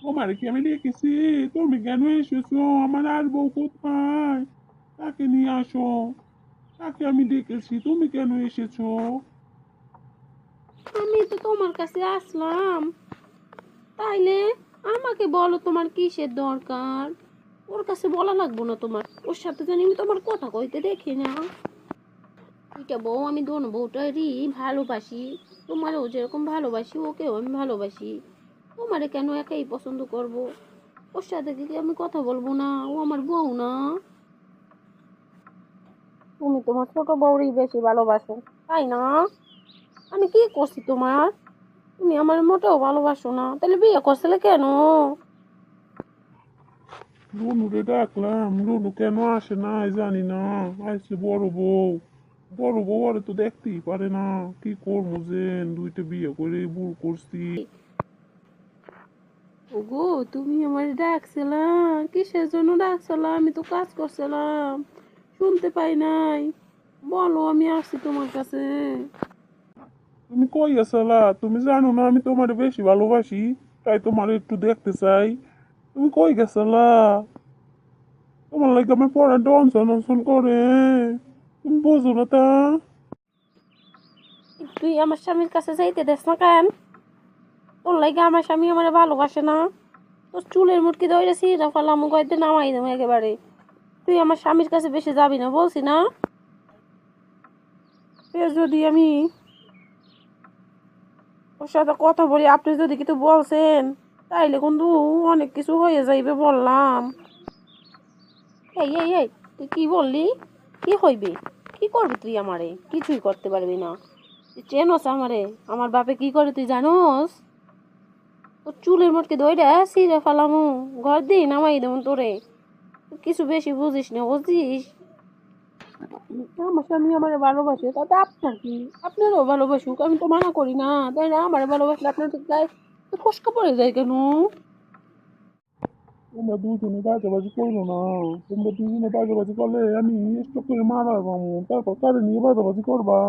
তোমার কি আমি ডেকেছি? তুমি কেন এসেছো? আমার আর বউ কোথায়? তাকে নিয়ে আসো। তাকে আমি ডেকেছি, তুমি কেন এসেছো? আমি তো তোমার কাছে আসলাম, তাইলে আমাকে বলো তোমার কিসের দরকার। ওর কাছে বলা লাগবো না তোমার, ওর সাথে জানি আমি তোমার কথা কইতে দেখি না। দুইটা বউ, আমি দোনো বউটারই ভালোবাসি। তোমারও যেরকম ভালোবাসি ওকেও আমি ভালোবাসি। তোমারে কেন একাই পছন্দ করব? ওর সাথে কি আমি কথা বলবো না? ও আমার বউ না? তুমি তোমার ছোট বউরই বেশি ভালোবাসো, তাই না? আমি কি করছি তোমার? তুমি আমার মোটেও ভালোবাসো না, তাহলে বিয়ে করছিলে কেন? রুনুরে ডাকলাম, রুনু কেন আসে না জানি না। আসছে বড় বউ। বড় বউ আরে তো দেখতেই পারে না। কি করবো যে, দুইটা বিয়ে করে ভুল করছি। ওগো, তুমি আমার ডাকছিলাম কিসের জন্য ডাকছিলাম? আমি তো কাজ করছিলাম, শুনতে পাই নাই। বলো, আমি আসছি তোমার কাছে। তুমি কই গেছালা? তুমি জানো না আমি তোমার বেশি ভালোবাসি, তাই তোমার একটু দেখতে চাই। তুমি কই গেছালা? তোমার লাগে আমার পড়া ডনসন অনসন করে। তুমি বোঝো না তা? তুই আমার স্বামীর কাছে যাইতে দেস না কেন? তোর লাগে আমার স্বামী আমার ভালোবাসে না? তোর চুলের মুটকি ধরে সিরা ফেলাম, কয়েকদিন নামাই দেবো একেবারে। তুই আমার স্বামীর কাছে বেশি যাবি না, বলছি না? ফের যদি আমি ওর সাথে কথা বলি, আপনি যদি কিছু বলছেন, তাইলে কিন্তু অনেক কিছু হয়ে যাইবে বললাম। এই, তুই কি বললি? কি হইবে? কি করবি তুই আমারে? কিছুই করতে পারবি না। তুই চেনস আমারে? আমার বাপে কি করে তুই জানোস? তোর চুলের মোটকে দইটা ছিঁড়ে ফেলামু, ঘর দিয়ে নামাই দেবো তোরে। তুই কিছু বেশি বুঝিস না, বুঝিস? আমার স্বামী আমারে ভালোবাসে, তাতে আপনার কি? আপনারও ভালোবাসুক, আমি তো মানা করি না, তাই না? আমারে ভালোবাসলে আপনার তো গায়ে ফসকা পড়ে যায় কেন? তোমরা দুজনে বাজাবাজি করলো না। তোমরা দুজনে বাজাবাজি করলে আমি স্টক করে মারা যাবো, তারপর কারে নিয়ে বাজাবাজি করবা?